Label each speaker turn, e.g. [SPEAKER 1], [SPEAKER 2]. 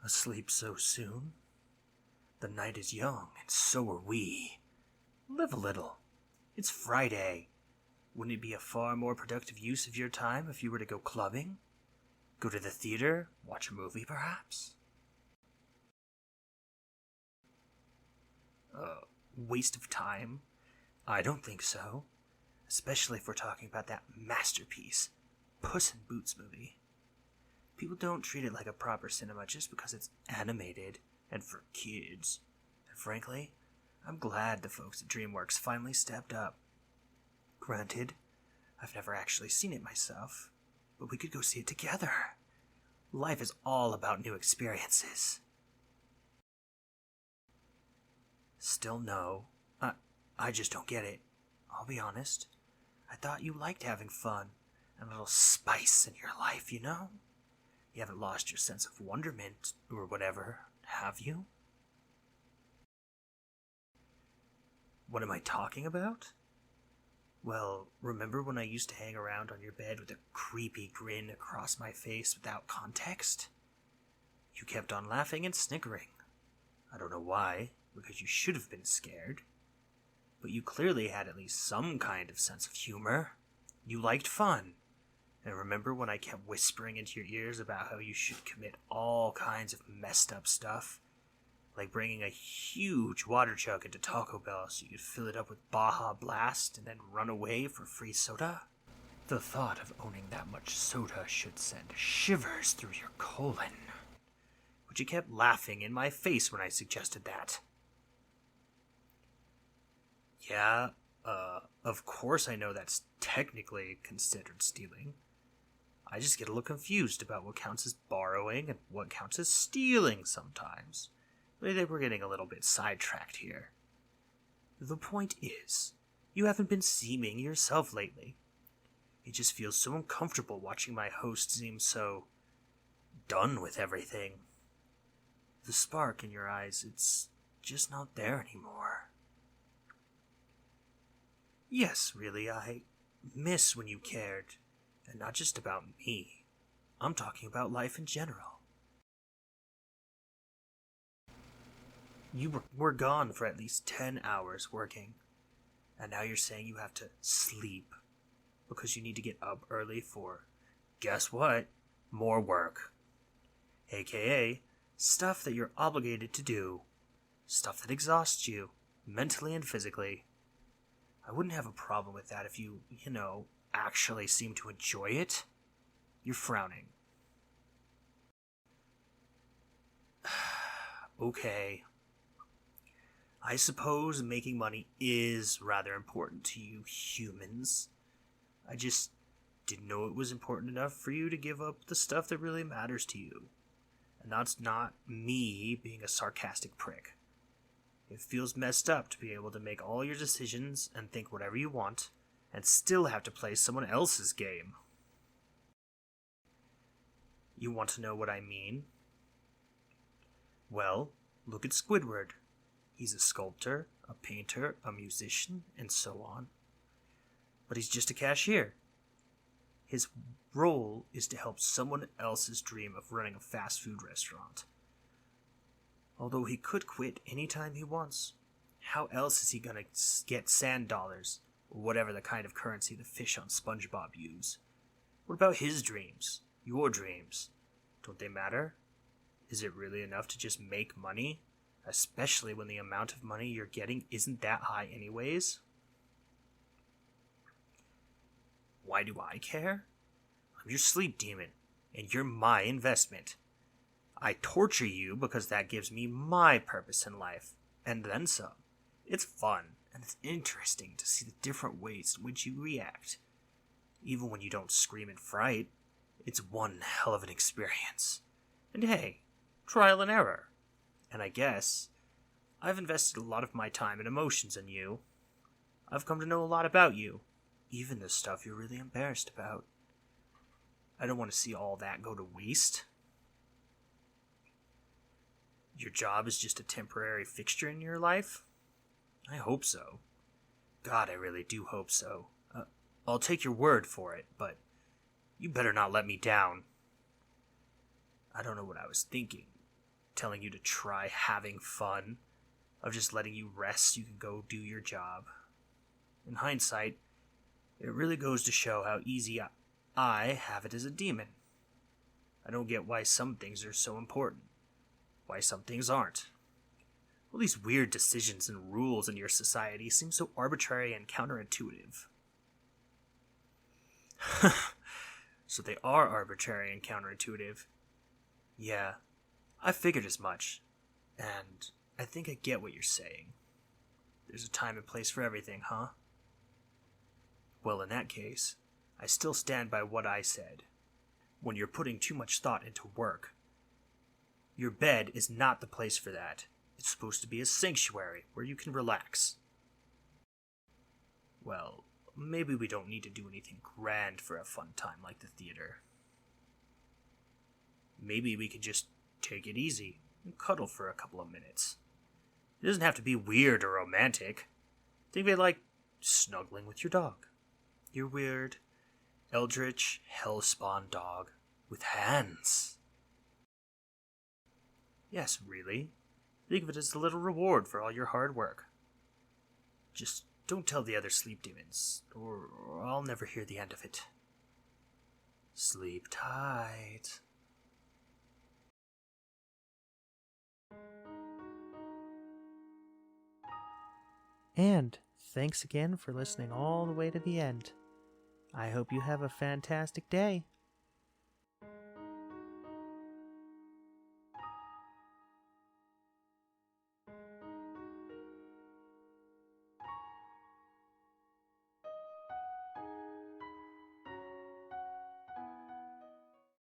[SPEAKER 1] Asleep so soon? The night is young, and so are we. Live a little. It's Friday. Wouldn't it be a far more productive use of your time if you were to go clubbing? Go to the theater? Watch a movie, perhaps? Waste of time? I don't think so. Especially if we're talking about that masterpiece, Puss in Boots movie. People don't treat it like a proper cinema just because it's animated and for kids. And frankly, I'm glad the folks at DreamWorks finally stepped up. Granted, I've never actually seen it myself, but we could go see it together. Life is all about new experiences. Still no. I just don't get it. I'll be honest. I thought you liked having fun and a little spice in your life, you know? You haven't lost your sense of wonderment or whatever, have you? What am I talking about? Well, remember when I used to hang around on your bed with a creepy grin across my face without context? You kept on laughing and snickering. I don't know why, because you should have been scared. But you clearly had at least some kind of sense of humor. You liked fun. And remember when I kept whispering into your ears about how you should commit all kinds of messed up stuff? Like bringing a huge water jug into Taco Bell so you could fill it up with Baja Blast and then run away for free soda? The thought of owning that much soda should send shivers through your colon. But you kept laughing in my face when I suggested that. Yeah, of course I know that's technically considered stealing. I just get a little confused about what counts as borrowing and what counts as stealing sometimes. I think we're getting a little bit sidetracked here. The point is, you haven't been seeming yourself lately. It just feels so uncomfortable watching my host seem so done with everything. The spark in your eyes, it's just not there anymore. Yes, really, I miss when you cared. And not just about me. I'm talking about life in general. You were gone for at least 10 hours working. And now you're saying you have to sleep. Because you need to get up early for, guess what? More work. AKA, stuff that you're obligated to do. Stuff that exhausts you, mentally and physically. I wouldn't have a problem with that if you actually seem to enjoy it. You're frowning. Okay. I suppose making money is rather important to you humans. I just didn't know it was important enough for you to give up the stuff that really matters to you. And that's not me being a sarcastic prick. It feels messed up to be able to make all your decisions and think whatever you want, and still have to play someone else's game. You want to know what I mean? Well, look at Squidward. He's a sculptor, a painter, a musician, and so on. But he's just a cashier. His role is to help someone else's dream of running a fast food restaurant. Although he could quit anytime he wants. How else is he gonna get sand dollars, or whatever the kind of currency the fish on SpongeBob use? What about his dreams? Your dreams? Don't they matter? Is it really enough to just make money? Especially when the amount of money you're getting isn't that high anyways? Why do I care? I'm your sleep demon, and you're my investment. I torture you because that gives me my purpose in life, and then some. It's fun, and it's interesting to see the different ways in which you react. Even when you don't scream in fright, it's one hell of an experience. And hey, trial and error. And I guess I've invested a lot of my time and emotions in you. I've come to know a lot about you, even the stuff you're really embarrassed about. I don't want to see all that go to waste. Your job is just a temporary fixture in your life? I hope so. God, I really do hope so. I'll take your word for it, but you better not let me down. I don't know what I was thinking, telling you to try having fun, of just letting you rest so you can go do your job. In hindsight, it really goes to show how easy I have it as a demon. I don't get why some things are so important, why some things aren't. All these weird decisions and rules in your society seem so arbitrary and counterintuitive. So they are arbitrary and counterintuitive. Yeah, I figured as much, and I think I get what you're saying. There's a time and place for everything, huh? Well, in that case, I still stand by what I said. When you're putting too much thought into work, your bed is not the place for that. It's supposed to be a sanctuary where you can relax. Well, maybe we don't need to do anything grand for a fun time like the theater. Maybe we could just take it easy and cuddle for a couple of minutes. It doesn't have to be weird or romantic. Think of it like snuggling with your dog. Your weird, eldritch, hellspawn dog with hands. Yes, really. Think of it as a little reward for all your hard work. Just don't tell the other sleep demons, or I'll never hear the end of it. Sleep tight. And thanks again for listening all the way to the end. I hope you have a fantastic day.